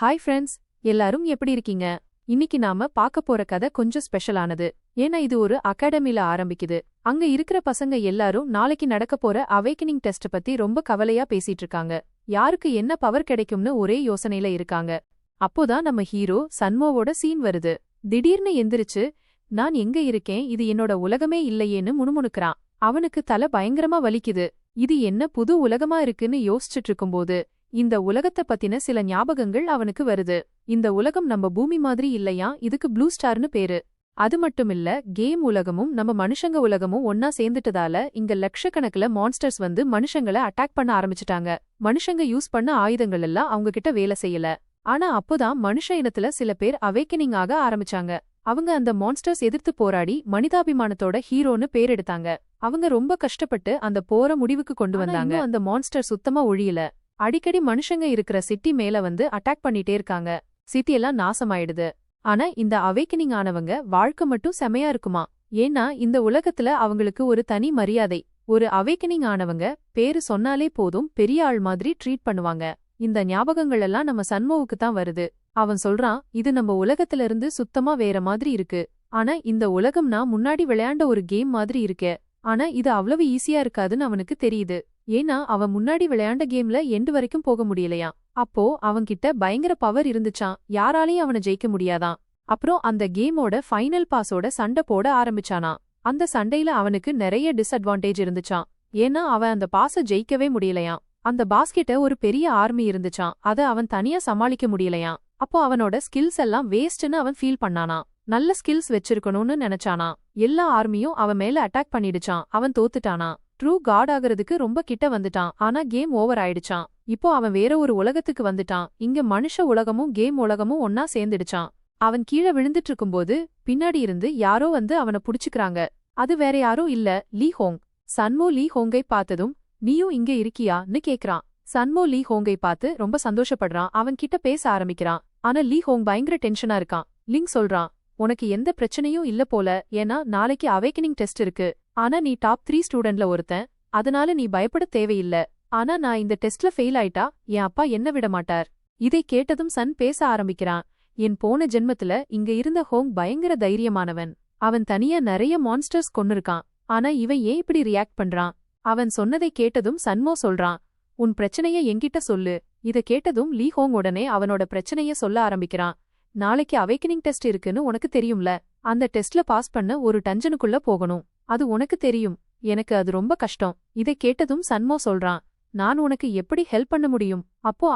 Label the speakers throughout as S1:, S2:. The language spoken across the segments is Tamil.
S1: ஹாய் ஃப்ரெண்ட்ஸ், எல்லாரும் எப்படி இருக்கீங்க? இன்னைக்கு நாம பார்க்க போற கதை கொஞ்சம் ஸ்பெஷலானது. ஏன்னா இது ஒரு அகாடமில ஆரம்பிக்குது. அங்க இருக்கிற பசங்க எல்லாரும் நாளைக்கு நடக்க போற அவேக்கனிங் டெஸ்ட் பத்தி ரொம்ப கவலையா பேசிட்டு இருக்காங்க. யாருக்கு என்ன பவர் கிடைக்கும்னு ஒரே யோசனையில இருக்காங்க. அப்போதான் நம்ம ஹீரோ சன்மோவோட சீன் வருது. திடீர்னு எந்திரிச்சு, நான் எங்க இருக்கேன், இது என்னோட உலகமே இல்லையேன்னு முணுமுணுக்கிறான். அவனுக்கு தலை பயங்கரமா வலிக்குது. இது என்ன புது உலகமா இருக்குன்னு யோசிச்சுட்டு இருக்கும்போது இந்த உலகத்தை பத்தின சில ஞாபகங்கள் அவனுக்கு வருது. இந்த உலகம் நம்ம பூமி மாதிரி இல்லையா, இதுக்கு ப்ளூ ஸ்டார்னு பேரு. அது மட்டுமில்ல, கேம் உலகமும் நம்ம மனுஷங்க உலகமும் ஒன்னா சேர்ந்துட்டதால இங்க லட்சக்கணக்கில் மான்ஸ்டர்ஸ் வந்து மனுஷங்களை அட்டாக் பண்ண ஆரம்பிச்சுட்டாங்க. மனுஷங்க யூஸ் பண்ண ஆயுதங்கள் எல்லாம் அவங்க கிட்ட வேலை செய்யல. ஆனா அப்போதான் மனுஷ இனத்துல சில பேர் அவேக்கனிங் ஆக ஆரம்பிச்சாங்க. அவங்க அந்த மான்ஸ்டர்ஸ் எதிர்த்து போராடி மனிதாபிமானத்தோட ஹீரோன்னு பேர் எடுத்தாங்க. அவங்க ரொம்ப கஷ்டப்பட்டு அந்த போற முடிவுக்கு கொண்டு வந்தாங்க. அந்த மான்ஸ்டர் சுத்தமா ஒழியல. அடிக்கடி மனுஷங்க இருக்கிற சிட்டி மேல வந்து அட்டாக் பண்ணிட்டே இருக்காங்க. சிட்டி எல்லாம் நாசமாயிடுது. ஆனா இந்த அவேக்கனிங் ஆனவங்க வாழ்க்கை மட்டும் செமையா இருக்குமா. ஏன்னா இந்த உலகத்துல அவங்களுக்கு ஒரு தனி மரியாதை. ஒரு அவேக்கனிங் ஆனவங்க பேரு சொன்னாலே போதும் பெரிய ஆள் மாதிரி ட்ரீட் பண்ணுவாங்க. இந்த ஞாபகங்கள் எல்லாம் நம்ம சன்மோவுக்கு தான் வருது. அவன் சொல்றான், இது நம்ம உலகத்துல இருந்து சுத்தமா வேற மாதிரி இருக்கு. ஆனா இந்த உலகம் நான் முன்னாடி விளையாண்ட ஒரு கேம் மாதிரி இருக்கே. ஆனா இது அவ்வளவு ஈஸியா இருக்காதுன்னு அவனுக்கு தெரியுது. ஏன்னா அவன் முன்னாடி விளையாண்ட கேம்ல எண்டு வரைக்கும் போக முடியலையாம். அப்போ அவன்கிட்ட பயங்கர பவர் இருந்துச்சான், யாராலையும் அவனை ஜெயிக்க முடியாதான். அப்புறம் அந்த கேமோட ஃபைனல் பாஸோட சண்டை போட ஆரம்பிச்சானா. அந்த சண்டையில அவனுக்கு நிறைய டிஸ்அட்வான்டேஜ் இருந்துச்சான். ஏன்னா அவன் அந்த பாஸ ஜெயிக்கவே முடியலையாம். அந்த பாஸ்கிட்ட ஒரு பெரிய ஆர்மி இருந்துச்சான், அத அவன் தனியா சமாளிக்க முடியலையாம். அப்போ அவனோட ஸ்கில்ஸ் எல்லாம் வேஸ்ட்னு அவன் ஃபீல் பண்ணானா. நல்ல ஸ்கில்ஸ் வச்சிருக்கணும்னு நினைச்சானா. எல்லா ஆர்மியும் அவன் மேல அட்டாக் பண்ணிடுச்சான். அவன் தோத்துட்டானா. ட்ரூ காட் ஆகிறதுக்கு ரொம்ப கிட்ட வந்துட்டான். ஆனா கேம் ஓவர் ஆயிடுச்சான். இப்போ அவன் வேற ஒரு உலகத்துக்கு வந்துட்டான். இங்க மனுஷ உலகமும் கேம் உலகமும் ஒன்னா சேர்ந்துடுச்சான். அவன் கீழே விழுந்துட்டு இருக்கும்போது பின்னாடி இருந்து யாரோ வந்து அவனை புடிச்சுக்கிறாங்க. அது வேற யாரோ இல்ல, லீ ஹோங். சன்மோ லீ ஹோங்கை பார்த்ததும், நீயும் இங்க இருக்கியான்னு கேக்குறான். சன்மோ லீ ஹோங்கை பார்த்து ரொம்ப சந்தோஷப்படுறான். அவன் கிட்ட பேச ஆரம்பிக்கிறான். ஆனா லீ ஹோங் பயங்கர டென்ஷனா இருக்கான். லிங் சொல்றான், உனக்கு எந்த பிரச்சனையும் இல்ல போல, ஏன்னா நாளைக்கு அவேக்கனிங் டெஸ்ட் இருக்கு. ஆனா நீ டாப் 3 ஸ்டூடெண்ட்ல ஒருத்தன், அதனால நீ பயப்பட தேவையில்ல. ஆனா நான் இந்த டெஸ்ட்ல ஃபெயில் ஆயிட்டா என் அப்பா என்ன விட மாட்டார். இதை கேட்டதும் சன் பேச ஆரம்பிக்கிறான். என் போன ஜென்மத்துல இங்க இருந்த ஹோங் பயங்கர தைரியமானவன். அவன் தனியா நிறைய மான்ஸ்டர்ஸ் கொன்னிருக்கான். ஆனா இவன் ஏன் இப்படி ரியாக்ட் பண்றான்? அவன் சொன்னதை கேட்டதும் சன்மோ சொல்றான், உன் பிரச்சனைய என்கிட்ட சொல்லு. இத கேட்டதும் லீ ஹோங் உடனே அவனோட பிரச்சனைய சொல்ல ஆரம்பிக்கிறான். நாளைக்கு அவேக்கனிங் டெஸ்ட் இருக்குன்னு உனக்கு தெரியும்ல. அந்த டெஸ்ட்ல பாஸ் பண்ண ஒரு டஞ்சனுக்குள்ள போகணும். அது உனக்கு தெரியும். எனக்கு அது ரொம்ப கஷ்டம். இதை கேட்டதும் சன்மோ சொல்றான், நான் உனக்கு எப்படி ஹெல்ப் பண்ண முடியும்? அப்போ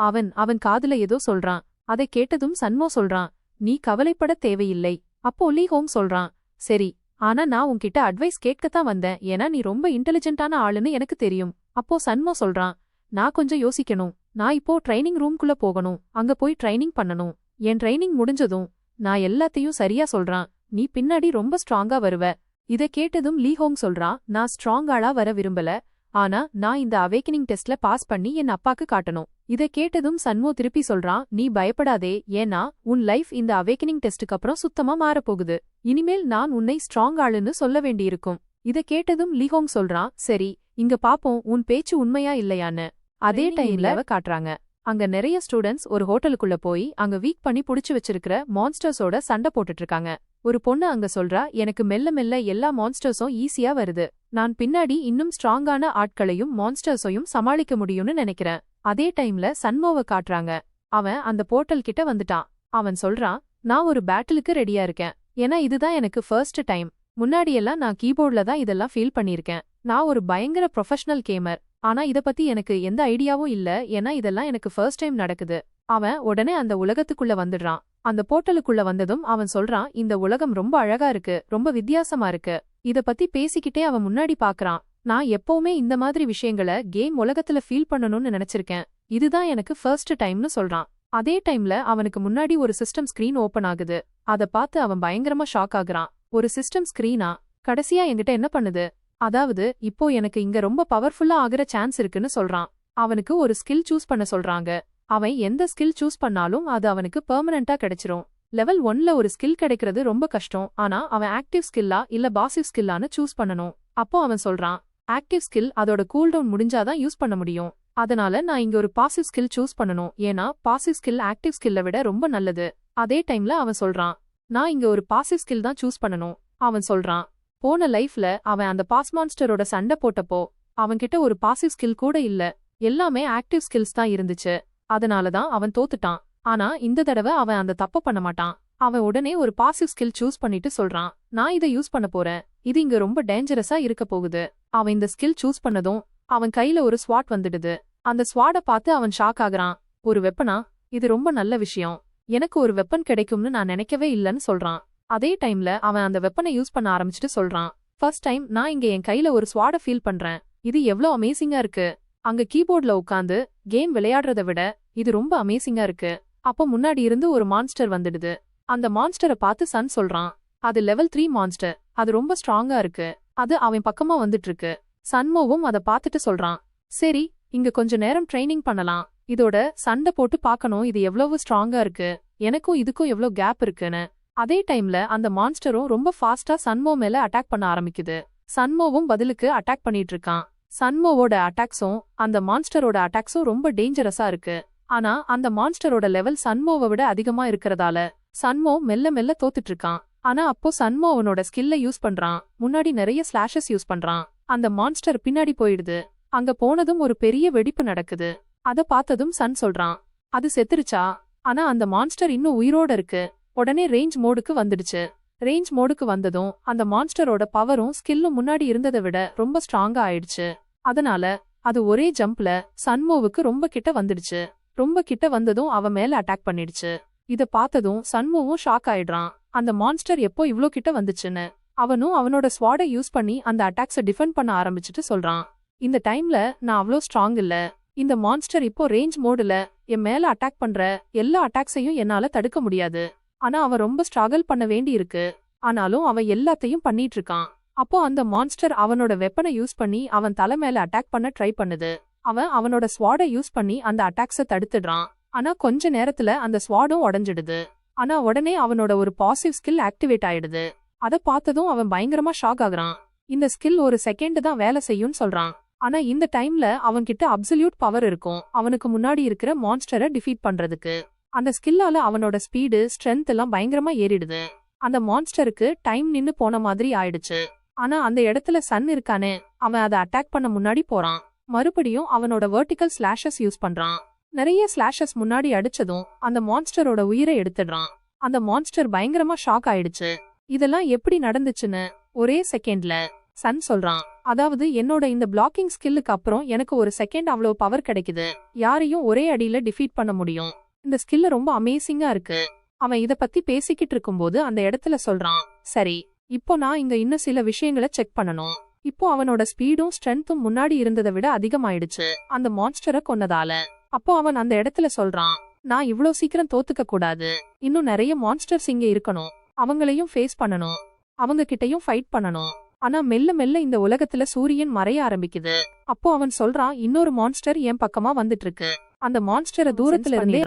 S1: அவன் காதுல ஏதோ சொல்றான். அதை கேட்டதும் சன்மோ சொல்றான், நீ கவலைப்பட தேவையில்லை. அப்போ லீ ஹோங் சொல்றான், சரி, ஆனா நான் உன்கிட்ட அட்வைஸ் கேட்கத்தான் வந்தேன். ஏன்னா நீ ரொம்ப இன்டெலிஜென்ட்டான ஆளுன்னு எனக்கு தெரியும். அப்போ சன்மோ சொல்றான், நான் கொஞ்சம் யோசிக்கணும். நான் இப்போ ட்ரைனிங் ரூம்குள்ள போகணும். அங்க போய் ட்ரைனிங் பண்ணணும். என் ட்ரைனிங் முடிஞ்சதும் நான் எல்லாத்தையும் சரியா சொல்றான். நீ பின்னாடி ரொம்ப ஸ்ட்ராங்கா வருவ. இத கேட்டதும் லீ ஹோங் சொல்றான், நான் ஸ்ட்ராங்காளா வர விரும்பல. ஆனா நான் இந்த அவேக்கனிங் டெஸ்ட்ல பாஸ் பண்ணி என் அப்பாக்கு காட்டணும். இத கேட்டதும் சன்மோ திருப்பி சொல்றான், நீ பயப்படாதே. ஏன்னா உன் லைஃப் இந்த அவேக்கனிங் டெஸ்டுக்கு அப்புறம் சுத்தமா மாறப்போகுது. இனிமேல் நான் உன்னை ஸ்ட்ராங் ஆளுன்னு சொல்ல வேண்டியிருக்கும். இத கேட்டதும் லீ ஹோங் சொல்றான், சரி, இங்க பாப்போம் உன் பேச்சு உண்மையா இல்லையான்னு. அதே டைம்ல காட்டுறாங்க. அங்க நிறைய ஸ்டூடெண்ட்ஸ் ஒரு ஹோட்டலுக்குள்ள போய் அங்க வீக் பண்ணி புடிச்சு வச்சிருக்கிற மான்ஸ்டர்ஸோட சண்டை போட்டுட்டு இருக்காங்க. ஒரு பொண்ணு அங்க சொல்றா, எனக்கு மெல்ல மெல்ல எல்லா மான்ஸ்டர்ஸும் ஈஸியா வருது. நான் பின்னாடி இன்னும் ஸ்ட்ராங்கான ஆட்களையும் மான்ஸ்டர்ஸையும் சமாளிக்க முடியும்னு நினைக்கிறேன். அதே டைம்ல சன்மோவை காட்டுறாங்க. அவன் அந்த போர்ட்டல் கிட்ட வந்துட்டான். அவன் சொல்றான், நான் ஒரு பேட்டிலுக்கு ரெடியா இருக்கேன். ஏன்னா இதுதான் எனக்கு ஃபர்ஸ்ட் டைம். முன்னாடியெல்லாம் நான் கீபோர்ட்ல தான் இதெல்லாம் ஃபீல் பண்ணியிருக்கேன். நான் ஒரு பயங்கர ப்ரொஃபஷனல் கேமர். ஆனா இத பத்தி எனக்கு எந்த ஐடியாவும் இல்ல. ஏன்னா இதெல்லாம் எனக்கு ஃபர்ஸ்ட் டைம் நடக்குது. அவன் உடனே அந்த உலகத்துக்குள்ள வந்துடுறான். அந்த போர்ட்டலுக்குள்ள வந்ததும் அவன் சொல்றான், இந்த உலகம் ரொம்ப அழகா இருக்கு, ரொம்ப வித்தியாசமா இருக்கு. இத பத்தி பேசிக்கிட்டே அவன் முன்னாடி பாக்குறான். நான் எப்பவுமே இந்த மாதிரி விஷயங்களை கேம் உலகத்துல ஃபீல் பண்ணணும்னு நினைச்சிருக்கேன். இதுதான் எனக்கு ஃபர்ஸ்ட் டைம்னு சொல்றான். அதே டைம்ல அவனுக்கு முன்னாடி ஒரு சிஸ்டம் ஸ்கிரீன் ஓபன் ஆகுது. அத பார்த்து அவன் பயங்கரமா ஷாக் ஆகுறான். ஒரு சிஸ்டம் ஸ்கிரீனா? கடைசியா என்கிட்ட என்ன பண்ணுது? அதாவது இப்போ எனக்கு இங்க ரொம்ப பவர்ஃபுல்லா ஆகுற சான்ஸ் இருக்குன்னு சொல்றான். அவனுக்கு ஒரு ஸ்கில் சூஸ் பண்ண சொல்றாங்க. அவன் எந்த ஸ்கில் சூஸ் பண்ணாலும் அது அவனுக்கு பெர்மனண்டா கிடைச்சிரும். லெவல் 1ல ஒரு ஸ்கில் கிடைக்கிறது ரொம்ப கஷ்டம். ஆனா அவன் ஆக்டிவ் ஸ்கில்லா இல்ல பாசிவ் ஸ்கில்லான்னு சூஸ் பண்ணணும். அப்போ அவன் சொல்றான், ஆக்டிவ் ஸ்கில் அதோட கூல்டவுன் முடிஞ்சாதான் யூஸ் பண்ண முடியும். அதனால நான் இங்க ஒரு பாசிவ் ஸ்கில் சூஸ் பண்ணணும். ஏன்னா பாசிவ் ஸ்கில் ஆக்டிவ் ஸ்கில்ல விட ரொம்ப நல்லது. அதே டைம்ல அவன் சொல்றான், நான் இங்க ஒரு பாசிவ் ஸ்கில் தான் சூஸ் பண்ணணும். அவன் சொல்றான், போன லைஃப்ல அவன் அந்த பாஸ் மான்ஸ்டரோட சண்டை போட்டப்போ அவன்கிட்ட ஒரு பாசிவ் ஸ்கில் கூட இல்ல. எல்லாமே ஆக்டிவ் ஸ்கில்ஸ் தான் இருந்துச்சு. அதனாலதான் அவன் தோத்துட்டான். ஆனா இந்த தடவை அவன் அந்த தப்ப பண்ண மாட்டான். அவன் உடனே ஒரு பாசிவ் ஸ்கில் சூஸ் பண்ணிட்டு சொல்றான், நான் இதை யூஸ் பண்ண போறேன். இது இங்க ரொம்ப டேஞ்சரஸா இருக்க போகுது. அவன் இந்த ஸ்கில் சூஸ் பண்ணதும் அவன் கையில ஒரு ஸ்வாட் வந்துடுது. அந்த ஸ்வாட பார்த்து அவன் ஷாக் ஆகுறான். ஒரு வெப்பனா? இது ரொம்ப நல்ல விஷயம். எனக்கு ஒரு வெப்பன் கிடைக்கும்னு நான் நினைக்கவே இல்லன்னு சொல்றான். அதே டைம்ல அவன் அந்த வெப்பனை யூஸ் பண்ண ஆரம்பிச்சுட்டு சொல்றான், ஃபர்ஸ்ட் டைம் நான் இங்க என் கையில ஒரு ஸ்வாட ஃபீல் பண்றேன். இது எவ்ளோ அமேசிங்கா இருக்கு. அங்க கீபோர்ட்ல உட்காந்து கேம் விளையாடுறத விட இது ரொம்ப அமேசிங்கா இருக்கு. அப்போ முன்னாடி இருந்து ஒரு மான்ஸ்டர் வந்துடுது. அந்த மான்ஸ்டரை பார்த்து சன் சொல்றான், அது லெவல் 3 மான்ஸ்டர். அது ரொம்ப ஸ்ட்ராங்கா இருக்கு. அது அவன் பக்கமா வந்துட்டு இருக்கு. சன்மோவும் அதை பார்த்துட்டு சொல்றான், சரி இங்க கொஞ்ச நேரம் ட்ரைனிங் பண்ணலாம். இதோட சண்டை போட்டு பார்க்கணும் இது எவ்வளவு ஸ்ட்ராங்கா இருக்கு, எனக்கும் இதுக்கும் எவ்வளவு கேப் இருக்குன்னு. அதே டைம்ல அந்த மான்ஸ்டரும் ரொம்ப ஃபாஸ்டா சன்மோ மேல அட்டாக் பண்ண ஆரம்பிக்குது. சன்மோவும் பதிலுக்கு அட்டாக் பண்ணிட்டு இருக்கான். சன்மோவோட அட்டாக்ஸும் அந்த மான்ஸ்டரோட அட்டாக்ஸும் ரொம்ப டேஞ்சரஸா இருக்கு. ஆனா அந்த மான்ஸ்டரோட லெவல் சன்மோவை விட அதிகமா இருக்கறதால சன்மோ மெல்ல மெல்ல தோத்துட்டு இருக்கான். ஆனா அப்போ சன்மோ அவனோட ஸ்கில்ல யூஸ் பண்றான். முன்னாடி நிறைய ஸ்லாஷஸ் யூஸ் பண்றான். அந்த மான்ஸ்டர் பின்னாடி போயிடுது. அங்க போனதும் ஒரு பெரிய வெடிப்பு நடக்குது. அத பார்த்ததும் சன் சொல்றான், அது செத்துருச்சா? ஆனா அந்த மான்ஸ்டர் இன்னும் உயிரோட இருக்கு. உடனே ரேஞ்ச் மோடுக்கு வந்துடுச்சு. ரேஞ்ச் மோடுக்கு வந்ததும் அந்த மான்ஸ்டரோட பவரும் ஸ்கில்லும் முன்னாடி இருந்ததை விட ரொம்ப ஸ்ட்ராங்கா ஆயிடுச்சு. அதனால அது ஒரே ஜம்ப்ல சன்மோவுக்கு ரொம்ப கிட்ட வந்துடுச்சு. ரொம்ப கிட்ட வந்ததும் அவன் மேல அட்டாக் பண்ணிடுச்சு. இத பார்த்ததும் சன்மோவும் ஷாக் ஆயிடுறான். அந்த மான்ஸ்டர் எப்போ இவ்ளோ கிட்ட வந்துச்சுன்னு. அவனும் அவனோட ஸ்வாட யூஸ் பண்ணி அந்த அட்டாக்ஸ டிஃபெண்ட் பண்ண ஆரம்பிச்சுட்டு சொல்றான், இந்த டைம்ல நான் அவ்ளோ ஸ்ட்ராங் இல்ல. இந்த மான்ஸ்டர் இப்போ ரேஞ்ச் மோடுல என் மேல அட்டாக் பண்ற எல்லா அட்டாக்ஸையும் என்னால தடுக்க முடியாது. ஆனா அவன் ரொம்ப ஸ்ட்ரகிள் பண்ண வேண்டி இருக்கு. ஆனாலும் அவன் எல்லாத்தையும் பண்ணிட்டு இருக்கான். அப்போ அந்த மான்ஸ்டர் அவனோட வெப்பனை யூஸ் பண்ணி அவன் தலை மேல அட்டாக் பண்ண ட்ரை பண்ணுது. அவன் அவனோட ஸ்வாட யூஸ் பண்ணி அந்த அட்டாக்ஸ தடுத்துடுறான். ஆனா கொஞ்ச நேரத்துல அந்த ஸ்வாடும் உடைஞ்சிடுது. ஆனா உடனே அவனோட ஒரு பாசிவ் ஸ்கில் ஆக்டிவேட் ஆயிடுது. அத பார்த்ததும் அவன் பயங்கரமா ஷாக் ஆகுறான். இந்த ஸ்கில் ஒரு செகண்ட் தான் வேலை செய்யும்னு சொல்றான். ஆனா இந்த டைம்ல அவன்கிட்ட அப்சல்யூட் பவர் இருக்கும் அவனுக்கு முன்னாடி இருக்கிற மான்ஸ்டரை டிஃபீட் பண்றதுக்கு. அந்த ஸ்கில்லால அவனோட ஸ்பீடு ஸ்ட்ரென்த் எல்லாம் பயங்கரமா ஏறிடுது. அந்த மான்ஸ்டருக்கு டைம் நின்னு போன மாதிரி ஆயிடுச்சு. ஆனா அந்த இடத்துல சன் இருக்கானே, அவன் அதை அட்டாக் பண்ண முன்னாடி போறான். மறுபடியும் அவனோட வெர்டிகல் ஸ்லாஷஸ் யூஸ் பண்றான். நிறைய ஸ்லாஷஸ் முன்னாடி அடிச்சதும் அந்த மான்ஸ்டரோட உயிரை எடுத்துடுறான். அந்த மான்ஸ்டர் பயங்கரமா ஷாக் ஆயிடுச்சு. இதெல்லாம் எப்படி நடந்துச்சுன்னு ஒரே செகண்ட்ல சன் சொல்றான், அதாவது என்னோட இந்த பிளாக்கிங் ஸ்கில்லுக்கு அப்புறம் எனக்கு ஒரு செகண்ட் அவ்வளவு பவர் கிடைக்குது. யாரையும் ஒரே அடியில டிஃபீட் பண்ண முடியும். இந்த ஸ்கில் ரொம்ப அமேசிங்கா இருக்கு. அவன் இத பத்தி பேசிக்கிட்டு இருக்கும்போது அந்த இடத்துல சொல்றான், சரி இப்போ நான் இங்க இன்னும் சில விஷயங்களை செக் பண்ணணும். இப்போ அவனோட ஸ்பீடும் ஸ்ட்ரென்த்தும் முன்னாடி இருந்ததை விட அதிகமாயிடுச்சு அந்த மான்ஸ்டரை கொன்னதால. அப்போ அவன் அந்த இடத்துல சொல்றான், நான் இவ்ளோ சீக்கிரம் தோத்துக்க கூடாது. இன்னும் நிறைய மான்ஸ்டர்ஸ் இங்க இருக்கணும். அவங்களையும் ஃபேஸ் பண்ணணும். அவங்க கிட்டையும் ஃபைட் பண்ணணும். ஆனா மெல்ல மெல்ல இந்த உலகத்துல சூரியன் மறைய ஆரம்பிக்குது. அப்போ அவன் சொல்றான், இன்னொரு மான்ஸ்டர் என் பக்கமா வந்துட்டு இருக்கு. அந்த மான்ஸ்டரை தூரத்துல இருந்தே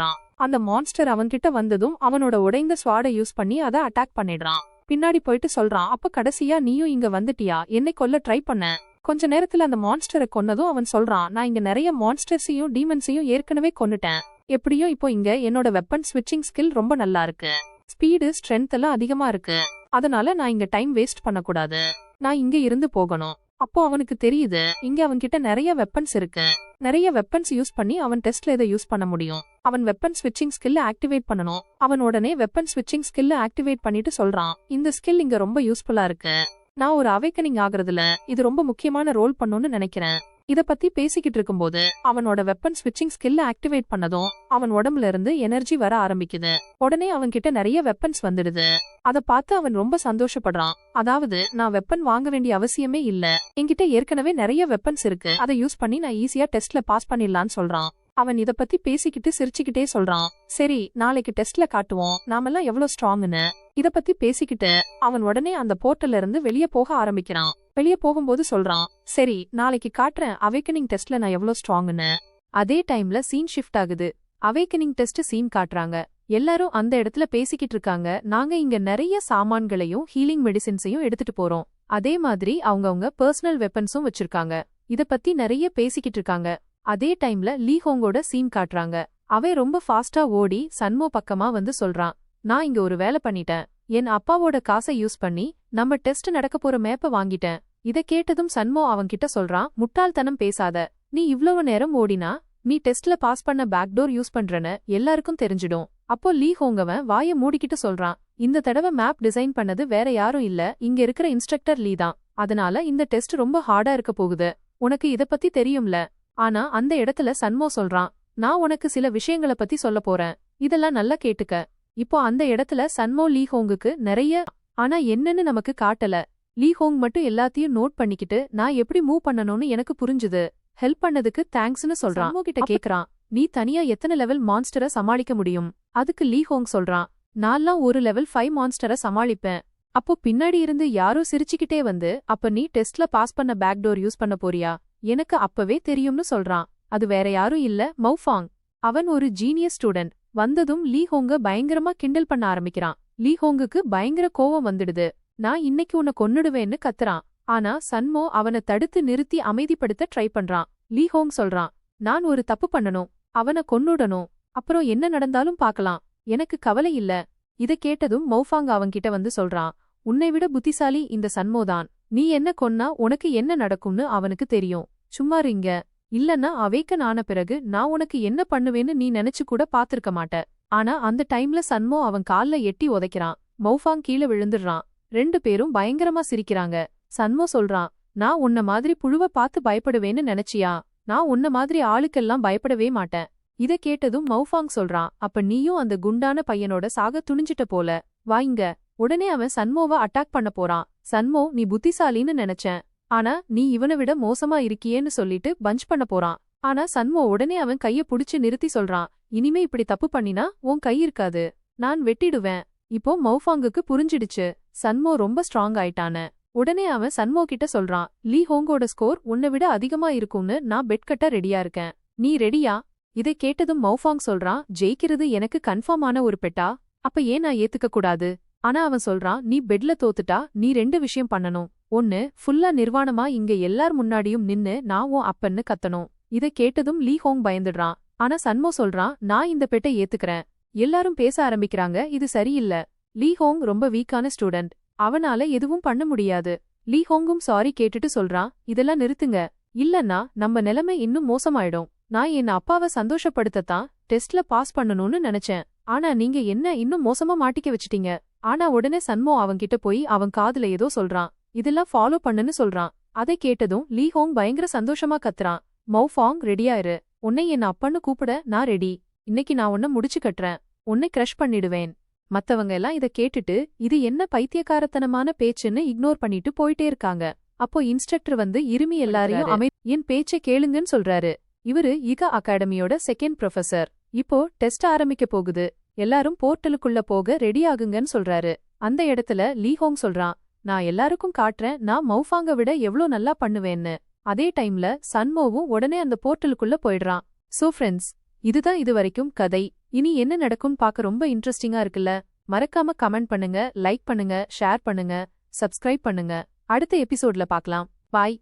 S1: அந்த மான்ஸ்டர் அவன்கிட்ட வந்ததும் அவனோட உடைந்த ஸ்வாட யூஸ் பண்ணி அதை அட்டாக் பண்ணிடுறான். பின்னாடி போயிட்டு சொல்றான், அப்ப கடைசியா நீயும் இங்க வந்துட்டியா, என்னை கொல்ல ட்ரை பண்ண. கொஞ்ச நேரத்துல அந்த மான்ஸ்டரை கொன்னதும் அவன் சொல்றான், நான் இங்க நிறைய மான்ஸ்டர்ஸையும் டீமன்ஸையும் ஏற்கனவே கொன்னுட்டேன். எப்படியும் இப்போ இங்க என்னோட வெப்பன் ஸ்விட்சிங் ஸ்கில் ரொம்ப நல்லா இருக்கு. ஸ்பீடு ஸ்ட்ரென்த் எல்லாம் அதிகமா இருக்கு. அதனால நான் இங்க டைம் வேஸ்ட் பண்ணக்கூடாது. நான் இங்க இருந்து போகணும். அப்போ அவனுக்கு தெரியுது இங்க அவன்கிட்ட நிறைய வெப்பன்ஸ் இருக்கு. நிறைய வெப்பன்ஸ் யூஸ் பண்ணி அவன் டெஸ்ட்ல இதை யூஸ் பண்ண முடியும். அவன் வெப்பன் ஸ்விட்சிங் ஸ்கில்ல ஆக்டிவேட் பண்ணணும். அவன் உடனே வெப்பன் ஸ்விட்சிங் ஸ்கில்ல ஆக்டிவேட் பண்ணிட்டு சொல்றான், இந்த ஸ்கில் இங்க ரொம்ப யூஸ்ஃபுல்லா இருக்கு. நான் ஒரு அவேக்கனிங் ஆகுறதுல இது ரொம்ப முக்கியமான ரோல் பண்ணுன்னு நினைக்கிறேன். இத பத்தி பேசிக்கிட்டு இருக்கும்போது அவனோட வெப்பன் ஸ்விட்சிங் ஸ்கில்ல ஆக்டிவேட் பண்ணதும் அவன் உடம்புல இருந்து எனர்ஜி வர ஆரம்பிக்குது. உடனே அவன்கிட்ட நிறைய வெப்பன்ஸ் வந்துடுது. அத பார்த்து அவன் ரொம்ப சந்தோஷப்படுறான். அதாவது நான் வெப்பன் வாங்க வேண்டிய அவசியமே இல்ல. என்கிட்ட ஏற்கனவே நிறைய வெப்பன்ஸ் இருக்கு. அதை யூஸ் பண்ணி நான் ஈஸியா டெஸ்ட்ல பாஸ் பண்ணிடலான்னு சொல்றான். அவன் இத பத்தி பேசிக்கிட்டு சிரிச்சுக்கிட்டே சொல்றான், சரி நாளைக்கு டெஸ்ட்ல காட்டுவோம் நாமெல்லாம் எவ்வளவு ஸ்ட்ராங்னு. இத பத்தி பேசிக்கிட்டு அவன் உடனே அந்த போர்ட்டல்ல இருந்து வெளியே போக ஆரம்பிக்கிறான். வெளியே போகும்போது சொல்றான், சரி நாளைக்கு காட்டுறேன் அவேக்கனிங் டெஸ்ட்ல நான் எவ்வளவு ஸ்ட்ராங்னு. அதே டைம்ல சீன் ஷிஃப்ட் ஆகுது. அவேக்கனிங் டெஸ்ட் சீன் காட்டுறாங்க. எல்லாரும் அந்த இடத்துல பேசிக்கிட்டு இருக்காங்க, நாங்க இங்க நிறைய சாமான்களையும் ஹீலிங் மெடிசின்ஸையும் எடுத்துட்டு போறோம். அதே மாதிரி அவங்கவங்க பர்சனல் வெப்பன்ஸும் வச்சிருக்காங்க. இத பத்தி நிறைய பேசிக்கிட்டு இருக்காங்க. அதே டைம்ல லீ ஹோங்கோட சீன் காட்டுறாங்க. அவன் ரொம்ப ஃபாஸ்டா ஓடி சன்மோ பக்கமா வந்து சொல்றான், நான் இங்க ஒரு வேலை பண்ணிட்டேன். என் அப்பாவோட காசை யூஸ் பண்ணி நம்ம டெஸ்ட் நடக்க போற மேப்ப வாங்கிட்டேன். இத கேட்டதும் சன்மோ அவன்கிட்ட சொல்றான், முட்டாள்தனம் பேசாத. நீ இவ்வளவு நேரம் ஓடினா நீ டெஸ்ட்ல பாஸ் பண்ண பேக்டோர் யூஸ் பண்றன்னு எல்லாருக்கும் தெரிஞ்சிடும். அப்போ லீ ஹோங்கவன் வாய மூடிக்கிட்டு சொல்றான், இந்த தடவை மேப் டிசைன் பண்ணது வேற யாரும் இல்ல, இங்க இருக்கிற இன்ஸ்ட்ரக்டர் லீ தான். அதனால இந்த டெஸ்ட் ரொம்ப ஹார்டா இருக்க போகுது. உனக்கு இத பத்தி தெரியும்ல. ஆனா அந்த இடத்துல சன்மோ சொல்றான், நான் உனக்கு சில விஷயங்கள பத்தி சொல்ல போறேன். இதெல்லாம் நல்லா கேட்டுக்க. இப்போ அந்த இடத்துல சன்மோ லீ ஹோங்குக்கு நிறைய ஆனா என்னன்னு நமக்கு காட்டல. லீ ஹோங் மட்டும் எல்லாத்தையும் நோட் பண்ணிக்கிட்டு நான் எப்படி மூவ் பண்ணணும்னு எனக்கு புரிஞ்சுது. ஹெல்ப் பண்ணதுக்கு தேங்க்ஸ்னு சொல்றான். சன்மோ கிட்ட கேக்குறான், நீ தனியா எத்தனை லெவல் மான்ஸ்டரை சமாளிக்க முடியும்? அதுக்கு லீ ஹோங் சொல்றான், நான்லாம் ஒரு லெவல் 5 மான்ஸ்டரை சமாளிப்பேன். அப்போ பின்னாடி இருந்து யாரோ சிரிச்சுக்கிட்டே வந்து, அப்ப நீ டெஸ்ட்ல பாஸ் பண்ண பேக்டோர் யூஸ் பண்ண போறியா? எனக்கு அப்பவே தெரியும்னு சொல்றான். அது வேற யாரும் இல்ல, மௌஃபாங். அவன் ஒரு ஜீனியஸ் ஸ்டூடெண்ட். வந்ததும் லீ ஹோங்க பயங்கரமா கிண்டல் பண்ண ஆரம்பிக்கிறான். லீ ஹோங்குக்கு பயங்கர கோவம் வந்துடுது. நான் இன்னைக்கு உன்னை கொன்னுடுவேன்னு கத்துறான். ஆனா சன்மோ அவனை தடுத்து நிறுத்தி அமைதிப்படுத்த ட்ரை பண்றான். லீ ஹோங் சொல்றான், நான் ஒரு தப்பு பண்ணணும், அவனை கொன்னுடணும். அப்புறம் என்ன நடந்தாலும் பார்க்கலாம், எனக்கு கவலை இல்ல. இத கேட்டதும் மௌஃபாங் அவன்கிட்ட வந்து சொல்றான், உன்னை விட புத்திசாலி இந்த சன்மோதான். நீ என்ன கொன்னா உனக்கு என்ன நடக்கும்னு அவனுக்கு தெரியும். சும்மா இருங்க. இல்லன்னா அவேக்கன் ஆன பிறகு நான் உனக்கு என்ன பண்ணுவேன்னு நீ நினைச்சு கூட பாத்திருக்க மாட்ட. ஆனா அந்த டைம்ல சன்மோ அவன் கால்ல எட்டி உதைக்கிறான். மௌஃபாங் கீழே விழுந்துடுறான். 2 பேரும் பயங்கரமா சிரிக்கிறாங்க. சன்மோ சொல்றான், நான் உன்ன மாதிரி புழுவ பார்த்து பயப்படுவேன்னு நினைச்சியா? நான் உன்ன மாதிரி ஆளுக்கெல்லாம் பயப்படவே மாட்டேன். இத கேட்டதும் மௌஃபாங் சொல்றான், அப்ப நீயும் அந்த குண்டான பையனோட சாக துணிஞ்சிட்ட போல. வாங்க. உடனே அவன் சன்மோவை அட்டாக் பண்ண போறான். சன்மோ, நீ புத்திசாலின்னு நினைச்சேன். ஆனா நீ இவனை விட மோசமா இருக்கியேன்னு சொல்லிட்டு பஞ்ச் பண்ண போறான். ஆனா சன்மோ உடனே அவன் கைய புடிச்சு நிறுத்தி சொல்றான், இனிமே இப்படி தப்பு பண்ணினா உன் கை இருக்காது, நான் வெட்டிடுவேன். இப்போ மௌஃபாங்குக்கு புரிஞ்சிடுச்சு, சன்மோ ரொம்ப ஸ்ட்ராங் ஆயிட்டான. உடனே அவன் சன்மோ கிட்ட சொல்றான், லீ ஹோங்கோட ஸ்கோர் உன்னை விட அதிகமா இருக்கும்னு நான் பெட் கட்ட ரெடியா இருக்கேன். நீ ரெடியா? இதை கேட்டதும் மௌஃபாங் சொல்றான், ஜெயிக்கிறது எனக்கு கன்ஃபார்ம் ஆன ஒரு பெட்டா? அப்ப ஏன் நான் ஏத்துக்க கூடாது? ஆனா அவன் சொல்றான், நீ பெட்ல தோத்துட்டா நீ 2 விஷயம் பண்ணணும். ஒன்னு, ஃபுல்லா நிர்வாணமா இங்க எல்லார் முன்னாடியும் நின்னு நான் உன் அப்பன்னு கத்தணும். இத கேட்டதும் லீ ஹோங் பயந்துடுறான். ஆனா சன்மோ சொல்றான், நான் இந்த பெட்டை ஏத்துக்கிறேன். எல்லாரும் பேச ஆரம்பிக்கிறாங்க, இது சரியில்ல. லீ ஹோங் ரொம்ப வீக்கான ஸ்டூடெண்ட். அவனால எதுவும் பண்ண முடியாது. லீ ஹோங்கும் சாரி கேட்டுட்டு சொல்றான், இதெல்லாம் நிறுத்துங்க. இல்லன்னா நம்ம நிலைமை இன்னும் மோசமாயிடும். நான் என் அப்பாவை சந்தோஷப்படுத்தத்தான் டெஸ்ட்ல பாஸ் பண்ணணும்னு நினைச்சேன். ஆனா நீங்க என்ன இன்னும் மோசமா மாட்டிக்க வச்சிட்டீங்க. ஆனா உடனே சன்மோ அவன்கிட்ட போய் அவன் காதுல ஏதோ சொல்றான். இதெல்லாம் ஃபாலோ பண்ணுன்னு சொல்றான். அதை கேட்டதும் லீ ஹோங் பயங்கர சந்தோஷமா கத்துறான். மௌஃபாங், ரெடியா இரு. உன்னை என் அப்பன்னு கூப்பிட நான் ரெடி. இன்னைக்கு நான் உன்னை முடிச்சு கட்டுறேன். உன்னை கிரஷ் பண்ணிடுவேன். மத்தவங்க எல்லாம் இத கேட்டுட்டு இது என்ன பைத்தியக்காரத்தனமான பேச்சுன்னு இக்னோர் பண்ணிட்டு போயிட்டே இருக்காங்க. அப்போ இன்ஸ்ட்ரக்டர் வந்து இருமி எல்லாரையும் என் பேச்சை கேளுங்கன்னு சொல்றாரு. இவரு இகா அகாடமியோட 2nd ப்ரொஃபசர். இப்போ டெஸ்ட் ஆரம்பிக்க போகுது, எல்லாரும் போர்ட்டலுக்குள்ள போக ரெடி ஆகுங்கன்னு சொல்றாரு. அந்த இடத்துல லீ ஹோங் சொல்றான், நான் எல்லாருக்கும் காட்டுறேன் நான் மௌஃபாங்க விட எவ்ளோ நல்லா பண்ணுவேன்னு. அதே டைம்ல சன்மோவும் உடனே அந்த போர்ட்டலுக்குள்ள போயிடுறான். சோ ஃப்ரெண்ட்ஸ், இதுதான் இதுவரைக்கும் கதை. இனி என்ன நடக்கும்னு பார்க்க ரொம்ப இன்ட்ரெஸ்டிங்கா இருக்குல்ல? மறக்காம கமெண்ட் பண்ணுங்க, லைக் பண்ணுங்க, ஷேர் பண்ணுங்க, சப்ஸ்கிரைப் பண்ணுங்க. அடுத்த எபிசோட்ல பார்க்கலாம். பாய்.